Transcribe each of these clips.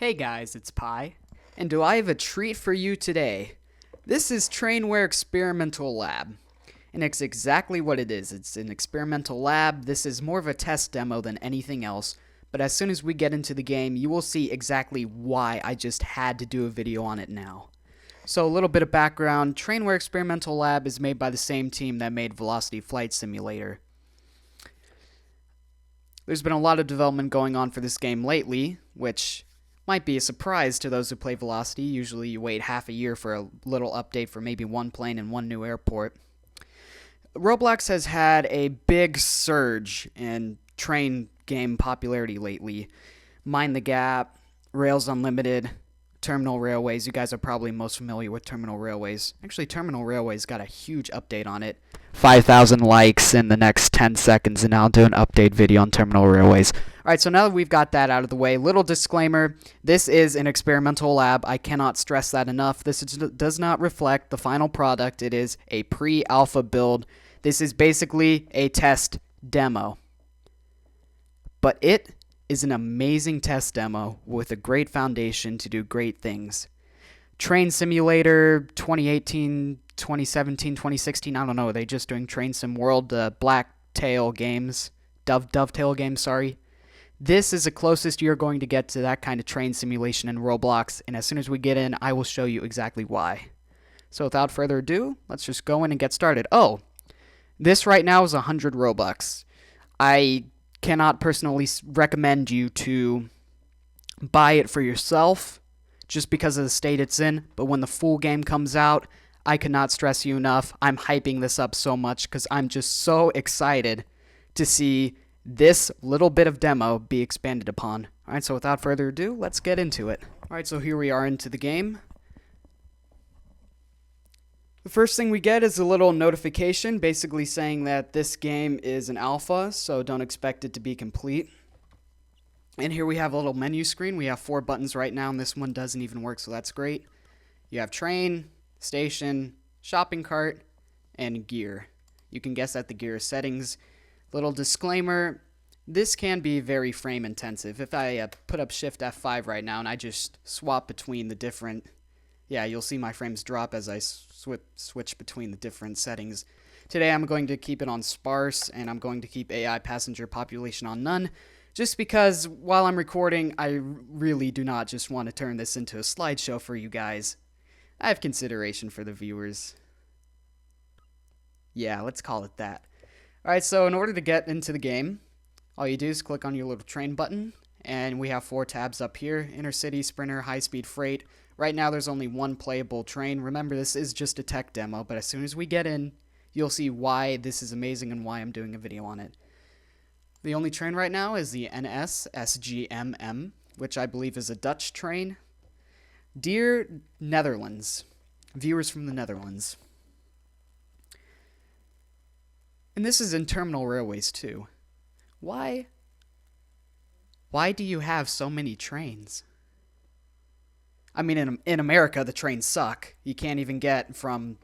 Hey guys, it's Pi, and do I have a treat for you today? This is Trainware Experimental Lab, and it's exactly what it is. It's an experimental lab. This is more of a test demo than anything else, but as soon as we get into the game, you will see exactly why I just had to do a video on it now. So a little bit of background, Trainware Experimental Lab is made by the same team that made Velocity Flight Simulator. There's been a lot of development going on for this game lately, which might be a surprise to those who play Velocity. Usually you wait half a year for a little update for maybe one plane and one new airport. Roblox has had a big surge in train game popularity lately. Mind the Gap, Rails Unlimited, Terminal Railways. You guys are probably most familiar with Terminal Railways. Actually, Terminal Railways got a huge update on it. 5,000 likes in the next 10 seconds, and I'll do an update video on Terminal Railways. Alright, so now that we've got that out of the way, little disclaimer, this is an experimental lab. I cannot stress that enough. This does not reflect the final product. It is a pre-alpha build. This is basically a test demo. But it is an amazing test demo with a great foundation to do great things. Train Simulator 2018, 2017, 2016, I don't know, are they just doing Train Sim World, Blacktail games, Dovetail games, sorry. This is the closest you're going to get to that kind of train simulation in Roblox, and as soon as we get in, I will show you exactly why. So without further ado, let's just go in and get started. Oh, this right now is 100 Robux. I cannot personally recommend you to buy it for yourself just because of the state it's in, but when the full game comes out, I cannot stress you enough. I'm hyping this up so much because I'm just so excited to see this little bit of demo be expanded upon. Alright, so without further ado, let's get into it. Alright, so here we are into the game. The first thing we get is a little notification basically saying that this game is an alpha, so don't expect it to be complete. And here we have a little menu screen. We have 4 buttons right now, and this one doesn't even work, so that's great. You have train, station, shopping cart, and gear. You can guess at the gear settings. Little disclaimer, this can be very frame intensive. If I put up Shift F5 right now and I just swap between the different, yeah, you'll see my frames drop as I switch between the different settings. Today I'm going to keep it on sparse, and I'm going to keep AI passenger population on none, just because while I'm recording, I really do not just want to turn this into a slideshow for you guys. I have consideration for the viewers. Yeah, let's call it that. Alright, so in order to get into the game, all you do is click on your little train button, and we have 4 tabs up here: Intercity, Sprinter, High Speed, Freight. Right now there's only one playable train. Remember, this is just a tech demo, but as soon as we get in, you'll see why this is amazing and why I'm doing a video on it. The only train right now is the NS SGMM, which I believe is a Dutch train. Dear Netherlands, viewers from the Netherlands. And this is in Terminal Railways too. Why do you have so many trains? I mean, in America, the trains suck. You can't even get from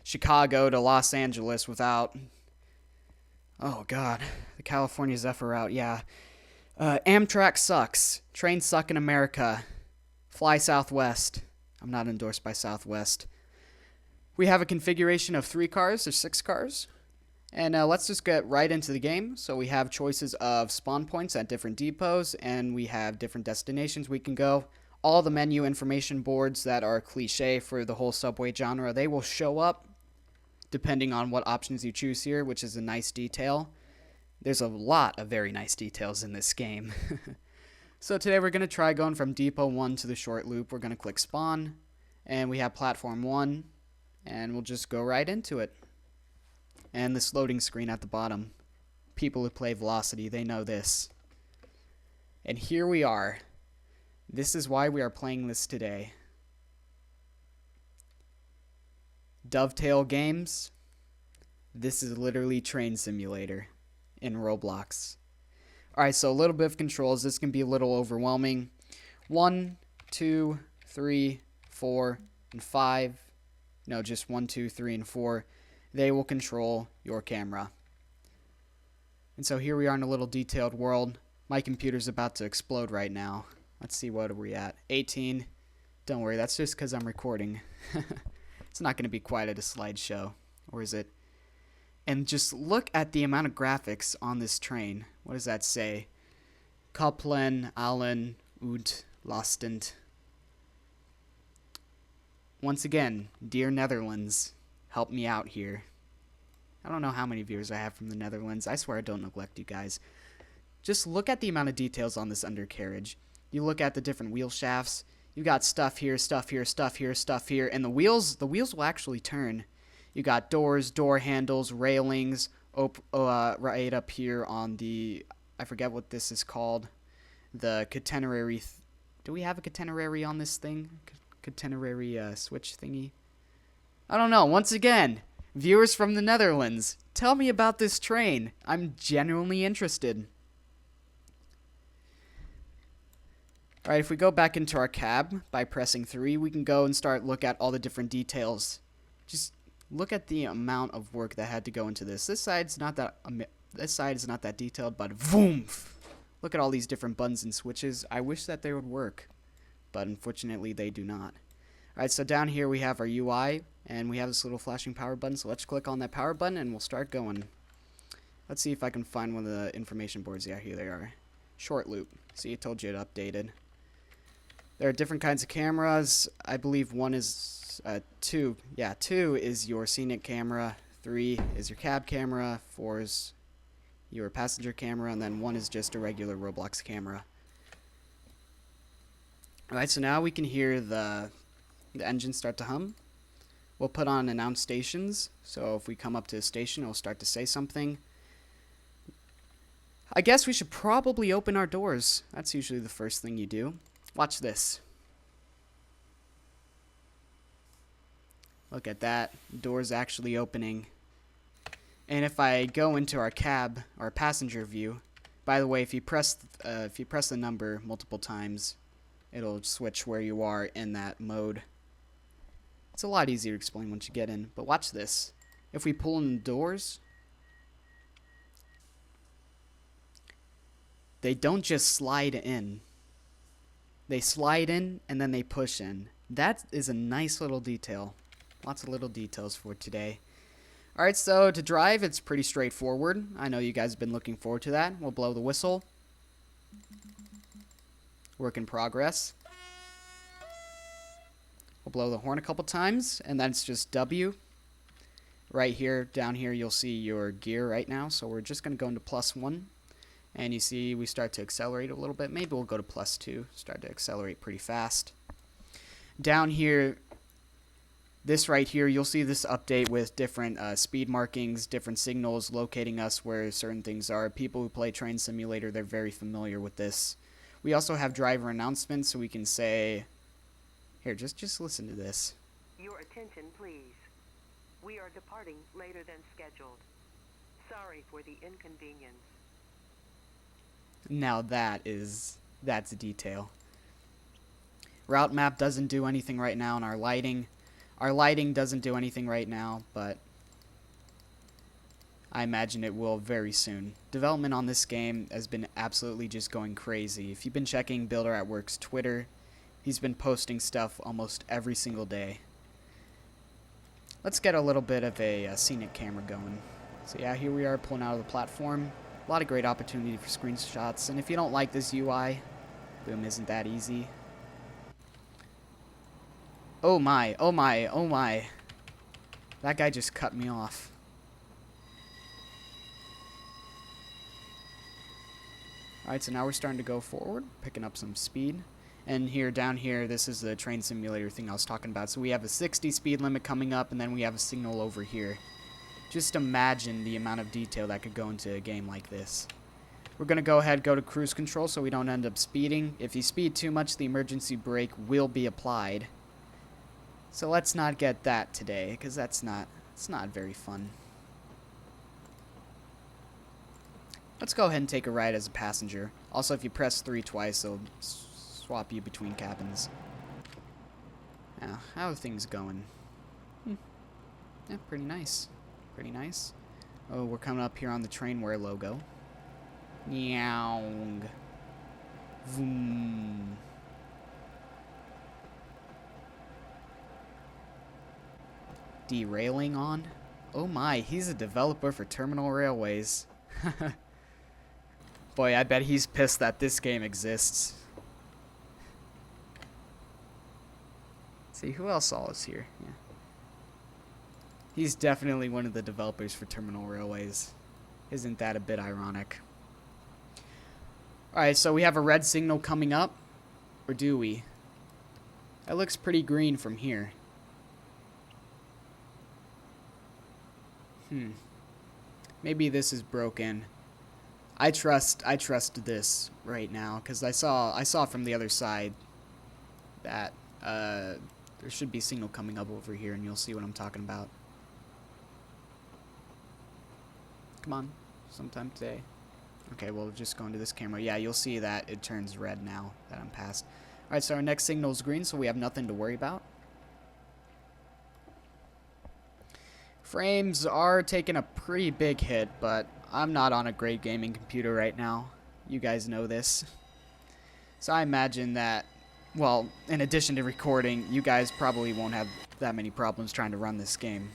Chicago to Los Angeles without, oh god, the California Zephyr route, yeah. Amtrak sucks. Trains suck in America. Fly Southwest. I'm not endorsed by Southwest. We have a configuration of 3 cars or 6 cars. And let's just get right into the game. So we have choices of spawn points at different depots, and we have different destinations we can go. All the menu information boards that are cliche for the whole subway genre, they will show up depending on what options you choose here, which is a nice detail. There's a lot of very nice details in this game. So today we're going to try going from Depot 1 to the short loop. We're going to click Spawn, and we have Platform 1, and we'll just go right into it. And this loading screen at the bottom. People who play Velocity, they know this. And here we are. This is why we are playing this today. Dovetail games. This is literally Train Simulator in Roblox. Alright, so a little bit of controls. This can be a little overwhelming. 1, 2, 3, 4, and 5. No, just 1, 2, 3, and 4. They will control your camera. And so here we are in a little detailed world. My computer's about to explode right now. Let's see, what are we at? 18. Don't worry, that's just because I'm recording. It's not going to be quite at a slideshow. Or is it? And just look at the amount of graphics on this train. What does that say? Koplen, Allen, und Lastend. Once again, dear Netherlands, help me out here. I don't know how many viewers I have from the Netherlands. I swear I don't neglect you guys. Just look at the amount of details on this undercarriage. You look at the different wheel shafts. You got stuff here, stuff here, stuff here, stuff here, and the wheels will actually turn. You got doors, door handles, railings, right up here on the, I forget what this is called, the catenary. Do we have a catenary on this thing? Catenary switch thingy? I don't know. Once again, viewers from the Netherlands, tell me about this train. I'm genuinely interested. Alright, if we go back into our cab by pressing 3, we can go and start look at all the different details. Just look at the amount of work that had to go into this. This side is not that detailed, but boom! Look at all these different buttons and switches. I wish that they would work, but unfortunately they do not. Alright, so down here we have our UI, and we have this little flashing power button, so let's click on that power button and we'll start going. Let's see if I can find one of the information boards. Yeah, here they are. Short loop. See, I told you it updated. There are different kinds of cameras. I believe one is 2. Yeah, 2 is your scenic camera, 3 is your cab camera, 4 is your passenger camera, and then 1 is just a regular Roblox camera. Alright, so now we can hear the engine start to hum. We'll put on announce stations, so if we come up to a station, it'll start to say something. I guess we should probably open our doors. That's usually the first thing you do. Watch this. Look at that. Doors actually opening. And if I go into our cab, our passenger view, by the way, if you press the number multiple times, it'll switch where you are in that mode. It's a lot easier to explain once you get in, but watch this. If we pull in the doors, they don't just slide in. They slide in and then they push in. That is a nice little detail. Lots of little details for today. Alright, so to drive, it's pretty straightforward. I know you guys have been looking forward to that. We'll blow the whistle. Work in progress. We'll blow the horn a couple times, and then it's just W. Right here, down here, you'll see your gear right now. So we're just going to go into +1. And you see we start to accelerate a little bit. Maybe we'll go to +2. Start to accelerate pretty fast. Down here, this right here, you'll see this update with different speed markings, different signals locating us where certain things are. People who play Train Simulator, they're very familiar with this. We also have driver announcements, so we can say, here, just listen to this. Your attention, please. We are departing later than scheduled. Sorry for the inconvenience. Now that's a detail. Route map doesn't do anything right now, and our lighting doesn't do anything right now, but I imagine it will very soon. Development on this game has been absolutely just going crazy. If you've been checking Builder at Work's Twitter, he's been posting stuff almost every single day. Let's get a little bit of a scenic camera going. So yeah, here we are pulling out of the platform. A lot of great opportunity for screenshots, and if you don't like this UI, boom, isn't that easy? Oh my, oh my, oh my. That guy just cut me off. Alright, so now we're starting to go forward, picking up some speed. And here, down here, this is the train simulator thing I was talking about. So we have a 60 speed limit coming up, and then we have a signal over here. Just imagine the amount of detail that could go into a game like this. We're going to go ahead, go to cruise control so we don't end up speeding. If you speed too much, the emergency brake will be applied. So let's not get that today, because it's not very fun. Let's go ahead and take a ride as a passenger. Also, if you press 3 twice, it'll swap you between cabins. Now, how are things going? Yeah, pretty nice. Pretty nice. Oh, we're coming up here on the Trainware logo. Meow. Vroom. derailing on. Oh my, he's a developer for Terminal Railways. Boy, I bet he's pissed that this game exists. Let's see, who else all is here? Yeah. He's definitely one of the developers for Terminal Railways. Isn't that a bit ironic? Alright, so we have a red signal coming up. Or do we? That looks pretty green from here. Maybe this is broken. I trust this right now, because I saw from the other side that there should be signal coming up over here, and you'll see what I'm talking about. Come on, sometime today. Okay, we'll just go into this camera. Yeah, you'll see that it turns red now that I'm past. Alright, so our next signal is green, so we have nothing to worry about. Frames are taking a pretty big hit, but I'm not on a great gaming computer right now. You guys know this. So I imagine that, well, in addition to recording, you guys probably won't have that many problems trying to run this game.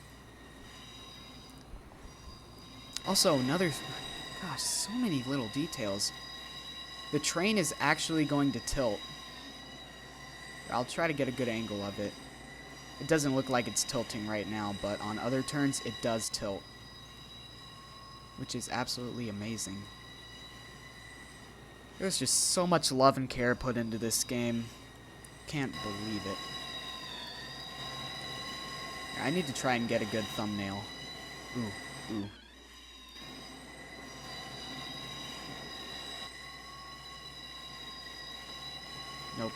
Also, gosh, so many little details. The train is actually going to tilt. I'll try to get a good angle of it. It doesn't look like it's tilting right now, but on other turns, it does tilt. Which is absolutely amazing. There's just so much love and care put into this game. Can't believe it. I need to try and get a good thumbnail. Ooh. Nope.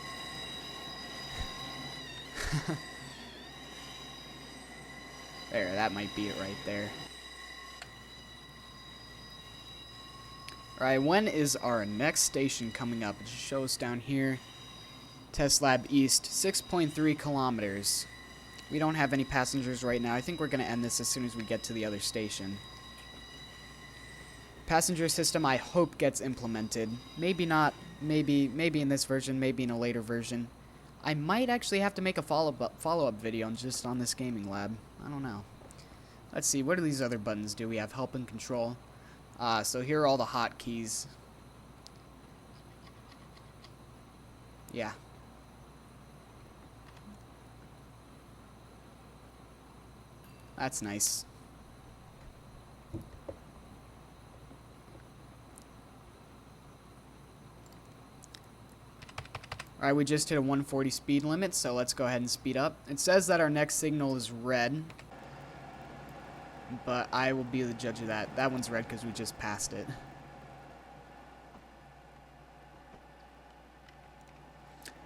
There, that might be it right there. Alright, when is our next station coming up? It shows down here. Test Lab East, 6.3 kilometers. We don't have any passengers right now. I think we're going to end this as soon as we get to the other station. Passenger system, I hope, gets implemented. Maybe not. Maybe in this version, maybe in a later version. I might actually have to make a follow-up video just on this gaming lab. I don't know. Let's see, what do these other buttons do? We have help and control. So here are all the hotkeys. Yeah. That's nice. Alright, we just hit a 140 speed limit, so let's go ahead and speed up. It says that our next signal is red, but I will be the judge of that. That one's red because we just passed it.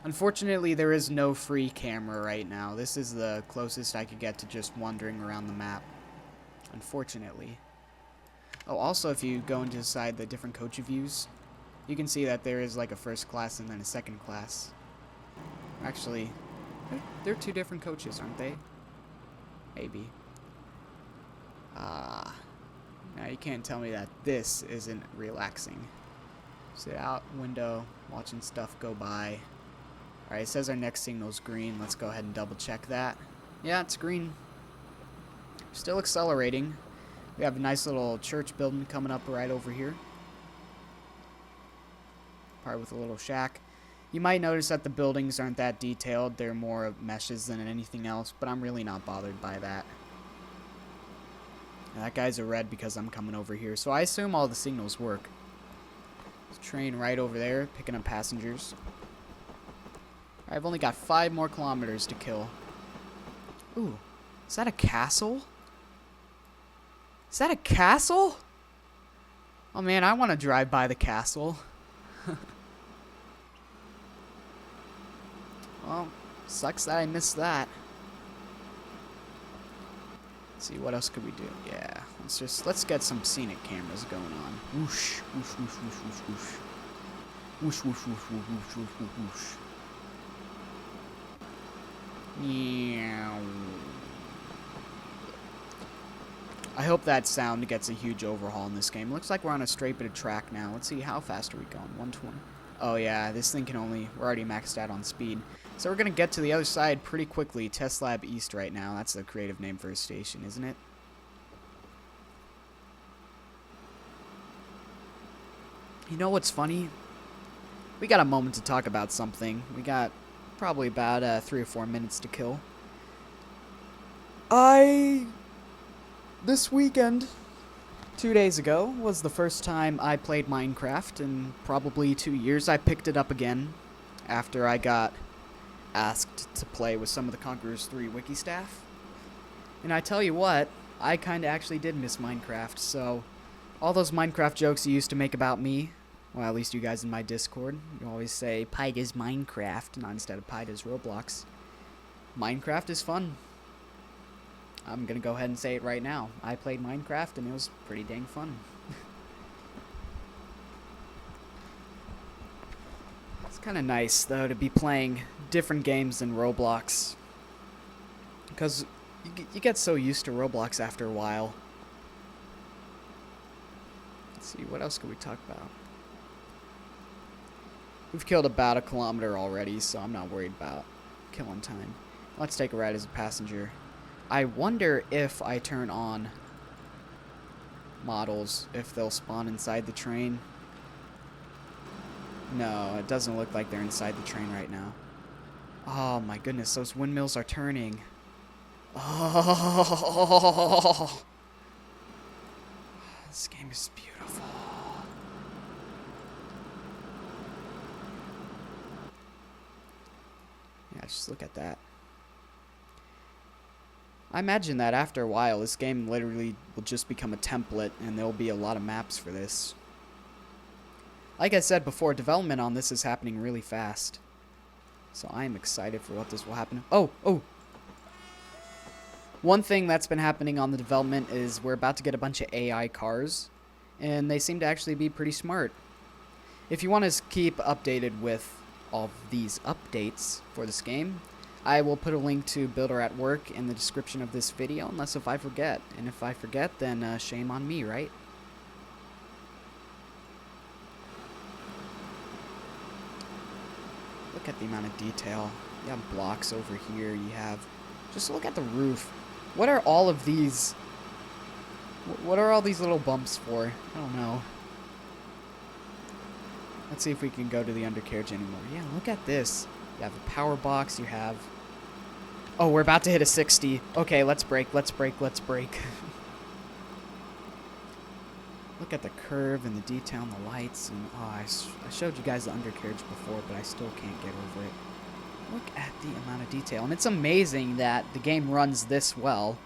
Unfortunately, there is no free camera right now. This is the closest I could get to just wandering around the map. Unfortunately. Oh, also, if you go into inside the different coach views, you can see that there is like a first class and then a second class. Actually, they're two different coaches, aren't they? Maybe. Now you can't tell me that this isn't relaxing. Sit out, window, watching stuff go by. Alright, it says our next signal's green. Let's go ahead and double check that. Yeah, it's green. Still accelerating. We have a nice little church building coming up right over here. Part with a little shack. You might notice that the buildings aren't that detailed. They're more of meshes than anything else, but I'm really not bothered by that. And that guy's a red because I'm coming over here, so I assume all the signals work. There's a train right over there, picking up passengers. I've only got 5 more kilometers to kill. Ooh, is that a castle? Is that a castle? Oh man, I want to drive by the castle. Well, sucks that I missed that. Let's see, what else could we do? Yeah, let's get some scenic cameras going on. Whoosh, whoosh, whoosh, whoosh, whoosh, whoosh. Whoosh, whoosh, whoosh, whoosh, whoosh, whoosh, whoosh, whoosh. Meow. I hope that sound gets a huge overhaul in this game. Looks like we're on a straight bit of track now. Let's see, how fast are we going? 120. Oh yeah, this thing can only... We're already maxed out on speed. So we're going to get to the other side pretty quickly. Test Lab East right now. That's the creative name for a station, isn't it? You know what's funny? We got a moment to talk about something. We got probably about 3 or 4 minutes to kill. This weekend, 2 days ago, was the first time I played Minecraft in probably 2 years. I picked it up again after I got asked to play with some of the Conquerors 3 wiki staff. And I tell you what, I kinda actually did miss Minecraft, so all those Minecraft jokes you used to make about me, well, at least you guys in my Discord, you always say, Pi does Minecraft, not instead of Pi does Roblox. Minecraft is fun. I'm gonna go ahead and say it right now. I played Minecraft and it was pretty dang fun. It's kinda nice, though, to be playing different games than Roblox. Because you get so used to Roblox after a while. Let's see, what else could we talk about? We've killed about 1 kilometer already, so I'm not worried about killing time. Let's take a ride as a passenger. I wonder if I turn on models, if they'll spawn inside the train. No, it doesn't look like they're inside the train right now. Oh my goodness, those windmills are turning. Oh, this game is beautiful. Yeah, just look at that. I imagine that after a while, this game literally will just become a template, and there'll be a lot of maps for this. Like I said before, development on this is happening really fast. So I'm excited for what this will happen. Oh! One thing that's been happening on the development is we're about to get a bunch of AI cars, and they seem to actually be pretty smart. If you want to keep updated with all of these updates for this game, I will put a link to Builder at Work in the description of this video, unless if I forget. And if I forget, then shame on me, right? Look at the amount of detail. You have blocks over here. You have... Just look at the roof. What are all of these... What are all these little bumps for? I don't know. Let's see if we can go to the undercarriage anymore. Yeah, look at this. You have a power box. You have... Oh, we're about to hit a 60. Okay, let's brake. Look at the curve and the detail and the lights. And oh, I showed you guys the undercarriage before, but I still can't get over it. Look at the amount of detail. And it's amazing that the game runs this well.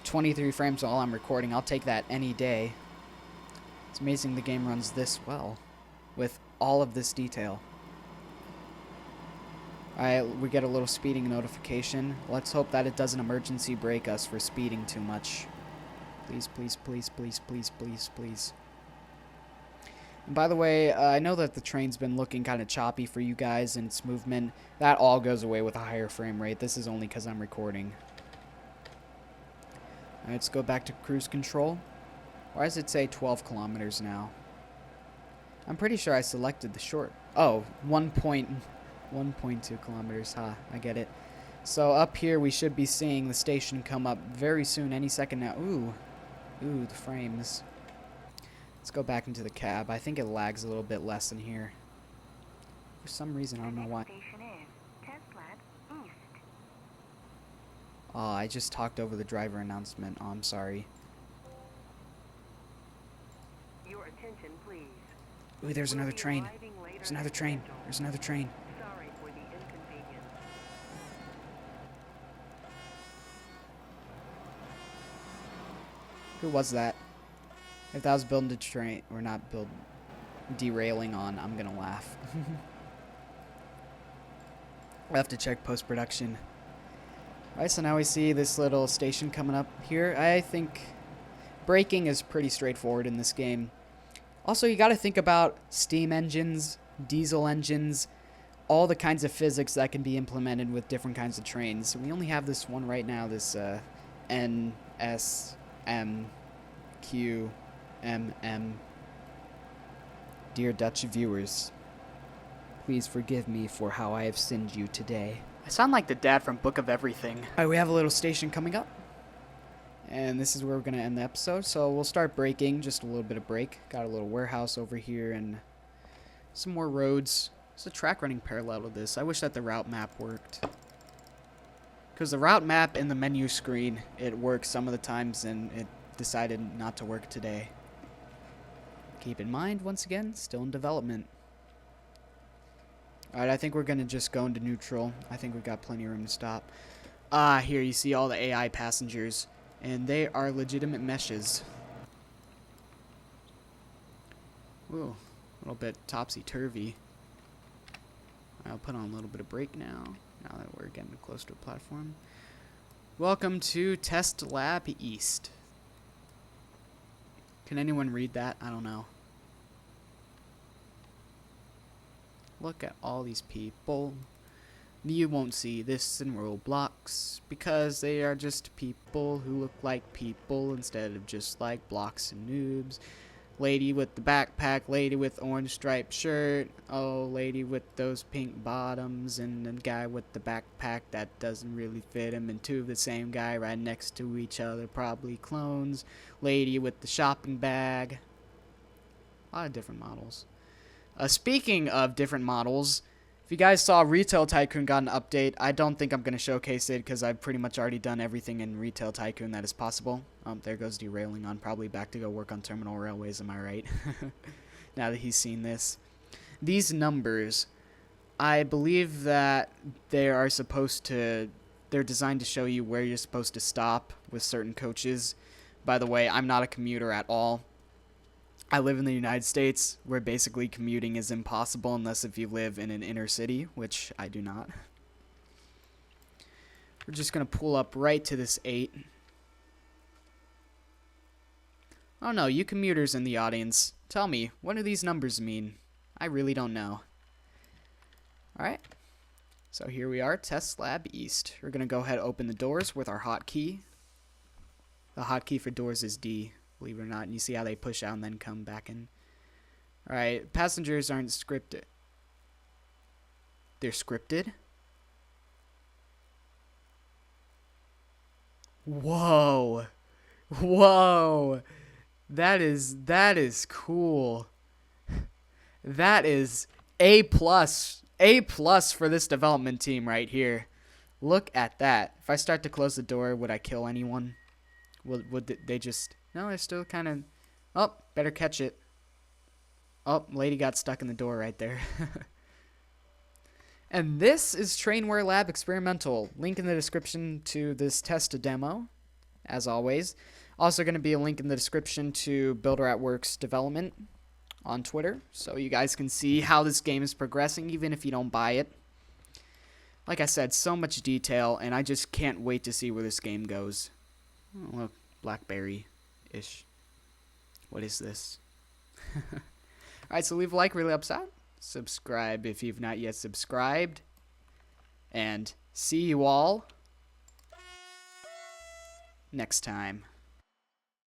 23 frames while I'm recording. I'll take that any day. It's amazing the game runs this well with all of this detail. Alright, we get a little speeding notification. Let's hope that it doesn't emergency brake us for speeding too much. Please, please, please, please, please, please, please. And by the way, I know that the train's been looking kind of choppy for you guys and its movement. That all goes away with a higher frame rate. This is only because I'm recording. Alright, let's go back to cruise control. Why does it say 12 kilometers now? I'm pretty sure I selected the short. Oh, 1.2 kilometers. I get it. So up here we should be seeing the station come up very soon, any second now. Ooh, the frames. Let's go back into the cab. I think it lags a little bit less in here. For some reason, I don't know why. Oh, I just talked over the driver announcement. Oh, I'm sorry. Your attention, please. Ooh, there's another train. There's another train. There's another train. Sorry for the inconvenience. Who was that? If that was building a train, or not derailing on, I'm gonna laugh. We'll have to check post-production. Alright, so now we see this little station coming up here. I think braking is pretty straightforward in this game. Also, you gotta think about steam engines, diesel engines, all the kinds of physics that can be implemented with different kinds of trains. So we only have this one right now, this NSMQMM. Dear Dutch viewers, please forgive me for how I have sinned you today. I sound like the dad from Book of Everything. Alright, we have a little station coming up. And this is where we're going to end the episode. So we'll start breaking, just a little bit of break. Got a little warehouse over here and some more roads. There's a track running parallel to this. I wish that the route map worked. Because the route map in the menu screen, it works some of the times and it decided not to work today. Keep in mind, once again, still in development. Alright, I think we're going to just go into neutral. I think we've got plenty of room to stop. Here you see all the AI passengers. And they are legitimate meshes. Ooh, a little bit topsy-turvy. I'll put on a little bit of brake now that we're getting close to a platform. Welcome to Test Lab East. Can anyone read that? I don't know. Look at all these people. You won't see this in Roblox because they are just people who look like people instead of just like blocks and noobs. Lady with the backpack, lady with orange striped shirt, oh, lady with those pink bottoms, and the guy with the backpack that doesn't really fit him, and two of the same guy right next to each other, probably clones. Lady with the shopping bag. A lot of different models. Speaking of different models, if you guys saw Retail Tycoon got an update, I don't think I'm going to showcase it because I've pretty much already done everything in Retail Tycoon that is possible. There goes derailing on, probably back to go work on Terminal Railways, am I right? Now that he's seen this. These numbers, I believe that they're designed to show you where you're supposed to stop with certain coaches. By the way, I'm not a commuter at all. I live in the United States, where basically commuting is impossible unless if you live in an inner city, which I do not. We're just going to pull up right to this 8. Oh no, you commuters in the audience, tell me, what do these numbers mean? I really don't know. Alright, so here we are, Test Lab East. We're going to go ahead and open the doors with our hotkey. The hotkey for doors is D, believe it or not. And you see how they push out and then come back in. Alright, passengers aren't scripted. They're scripted? Whoa. Whoa. That is cool. That is A+. A+ for this development team right here. Look at that. If I start to close the door, would I kill anyone? Would they just... No, they're still kind of... Oh, better catch it. Oh, lady got stuck in the door right there. And this is Trainware Lab Experimental. Link in the description to this test demo, as always. Also going to be a link in the description to Builder at Work's development on Twitter, so you guys can see how this game is progressing, even if you don't buy it. Like I said, so much detail, and I just can't wait to see where this game goes. Oh, look, Blackberry-ish. What is this? Alright, so leave a like, really helps out. Subscribe if you've not yet subscribed. And see you all next time.